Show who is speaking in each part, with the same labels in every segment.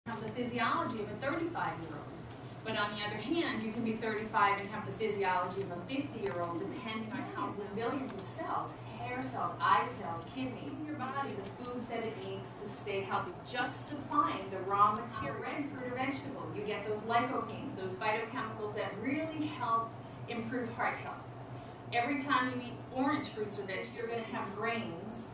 Speaker 1: have the physiology of a 35-year-old. But on the other hand, you can be 35 and have the physiology of a 50-year-old, depending on how many billions of cells, hair cells, eye cells, kidney, your body, the foods that it needs to stay healthy. Just supplying the raw material, red fruit or vegetable, you get those lycopenes, those phytochemicals that really help improve heart health. Every time you eat orange fruits or vegetables, you're going to have grains.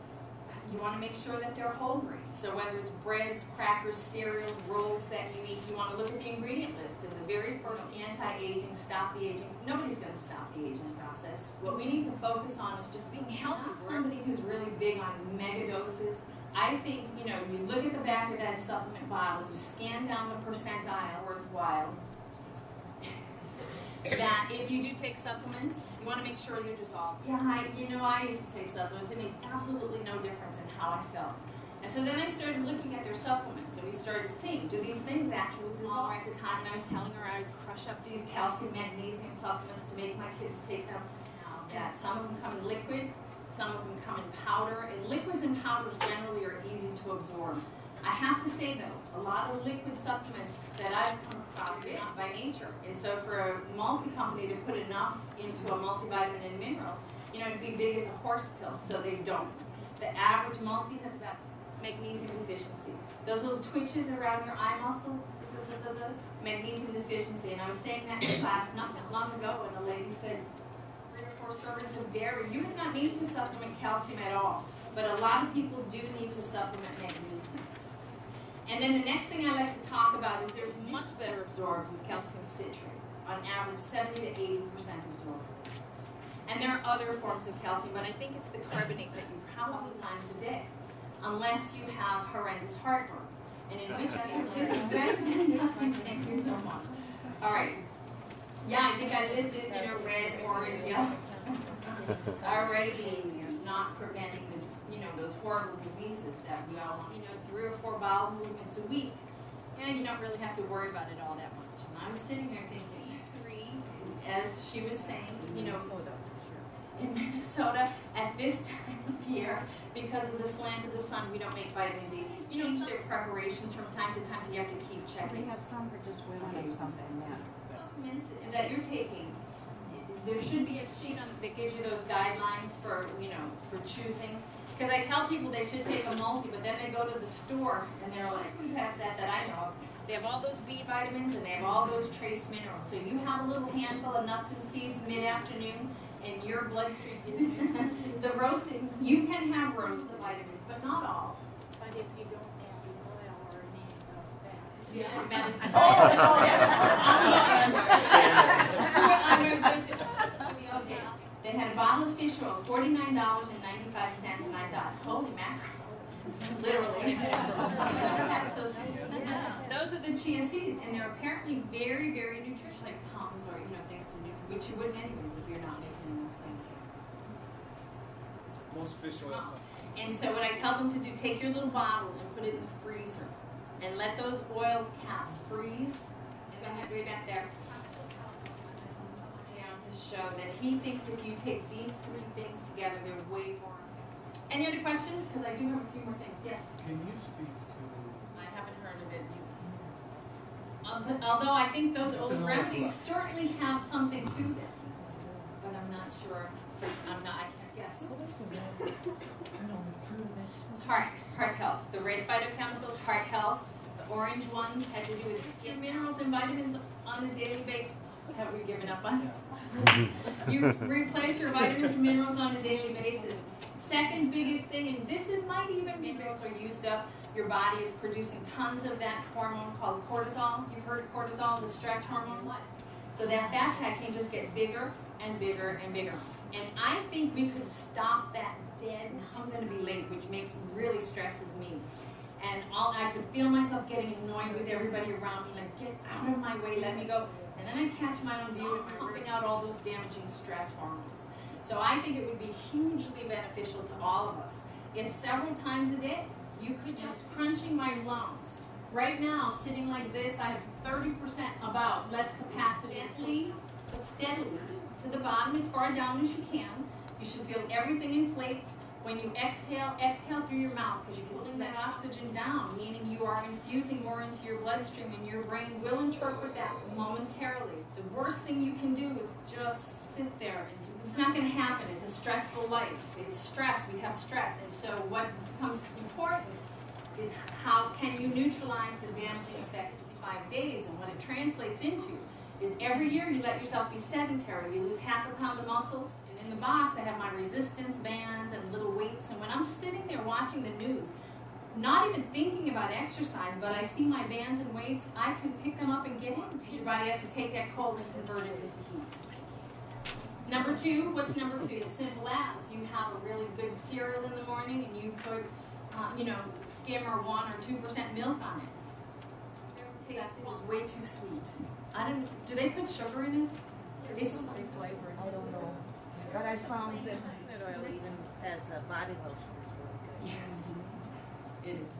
Speaker 1: You want to make sure that they're whole grains. So whether it's breads, crackers, cereals, rolls that you eat, you want to look at the ingredient list. And the very first anti-aging, stop the aging. Nobody's going to stop the aging process. What we need to focus on is just being healthy. Somebody who's really big on mega doses. I think, you know, you look at the back of that supplement bottle, you scan down the percentile worthwhile. That if you do take supplements, you want to make sure you're just all, yeah, I used to take supplements. It made absolutely no difference in how I felt. And so then I started looking at their supplements, and we started seeing, do these things actually dissolve? At the time, and I was telling her I would crush up these calcium, magnesium supplements to make my kids take them. That some of them come in liquid, some of them come in powder, and liquids and powders generally are easy to absorb. I have to say though, a lot of liquid supplements that I've come across are by nature. And so for a multi-company to put enough into a multivitamin and mineral, you know, it'd be big as a horse pill, so they don't. The average multi has that magnesium deficiency. Those little twitches around your eye muscle, magnesium deficiency. And I was saying that in class not that long ago, and a lady said, 3 or 4 servings of dairy, you may not need to supplement calcium at all, but a lot of people do need to supplement magnesium. And then the next thing I like to talk about is there's much better absorbed is calcium citrate. On average, 70 to 80% absorbed. And there are other forms of calcium, but I think it's the carbonate that you probably times a day, unless you have horrendous heartburn. And in which case, this is recommended. Thank you so much. All right. Yeah, I think I listed, you know, red, orange, yellow. Alrighty, it's not preventing the, you know, those horrible diseases that we all, you know, 3 or 4 bowel movements a week. And you don't really have to worry about it all that much. And I was sitting there thinking, 3, as she was saying, you know, in Minnesota at this time of year, because of the slant of the sun, we don't make vitamin D. You know, their preparations from time to time, so you have to keep checking.
Speaker 2: We have some for just women or something.
Speaker 1: Supplements that you're taking, there should be a sheet on that gives you those guidelines for, you know, for choosing. Because I tell people they should take a multi, but then they go to the store and they're like, who has that I know of? They have all those B vitamins and they have all those trace minerals. So you have a little handful of nuts and seeds mid-afternoon and your bloodstream is the roasting. You can have roasted vitamins, but not all.
Speaker 2: But if you don't have the oil or any fat.
Speaker 1: Yeah, medicine. Okay. They had a bottle of fish oil, $49.95, and I thought, holy mackerel. Literally. That's those are the chia seeds, and they're apparently very, very nutritious, like Tums or, you know, things to nutrient, which you wouldn't anyways if you're not making enough pancakes.
Speaker 3: Most fish oil.
Speaker 1: And so what I tell them to do, take your little bottle and put it in the freezer, and let those oil caps freeze, and then you bring back there. Down to show that he thinks if you take these 3 things together, they're way more effective. Any other questions? Because I do have a few more things. Yes?
Speaker 3: Can you speak to...
Speaker 1: I haven't heard of it. Although I think those old remedies certainly have something to them. But I'm not sure. I can't, yes? Heart health. The red phytochemicals, heart health. The orange ones had to do with skin minerals and vitamins on a daily basis. Have we given up on that? You replace your vitamins and minerals on a daily basis. Second biggest thing, and this might even be minerals are used up. Your body is producing tons of that hormone called cortisol. You've heard of cortisol, the stress hormone. So that fat pad can just get bigger and bigger and bigger. And I think we could stop that dead, I'm going to be late, which really stresses me. And I could feel myself getting annoyed with everybody around me, like, get out of my way, let me go. And then I catch my own view and pumping out all those damaging stress hormones. So I think it would be hugely beneficial to all of us if several times a day you could just crunching my lungs. Right now, sitting like this, I have 30% about less capacity. Gently, but steadily, to the bottom as far down as you can. You should feel everything inflate. When you exhale, exhale through your mouth because you're pulling that oxygen down, meaning you are infusing more into your bloodstream, and your brain will interpret that momentarily. The worst thing you can do is just sit there and do. It's not going to happen. It's a stressful life. It's stress. We have stress. And so what becomes important is how can you neutralize the damaging effects of 5 days, and what it translates into is every year you let yourself be sedentary. You lose ½ a pound of muscles. And in the box I have my resistance bands and little weights, and when I'm sitting there watching the news, not even thinking about exercise, but I see my bands and weights, I can pick them up and get in. Your body has to take that cold and convert it into heat. Number two, what's number two? It's simple as you have a really good cereal in the morning and you put skim or 1 or 2% milk on it. Taste it is way too sweet. Do they put sugar in it? It's
Speaker 2: flavoring.
Speaker 4: I don't know. But I found that
Speaker 2: Coconut oil even as a body lotion is really good.
Speaker 1: yes, it is.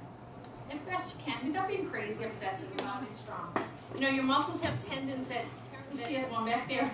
Speaker 1: As best you can, without being crazy, obsessive, your muscles are strong. You know, your muscles have tendons that, she has one back there.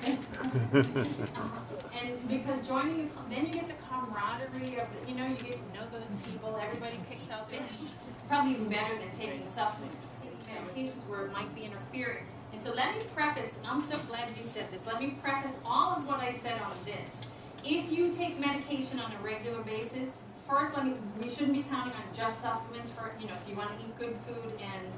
Speaker 1: And because joining, then you get the camaraderie of, you get to know those people, everybody picks out fish. Probably even better than taking supplements, medications where it might be interfering. And so let me preface, I'm so glad you said this, let me preface all of what I said on this. If you take medication on a regular basis, first we shouldn't be counting on just supplements for, so you want to eat good food and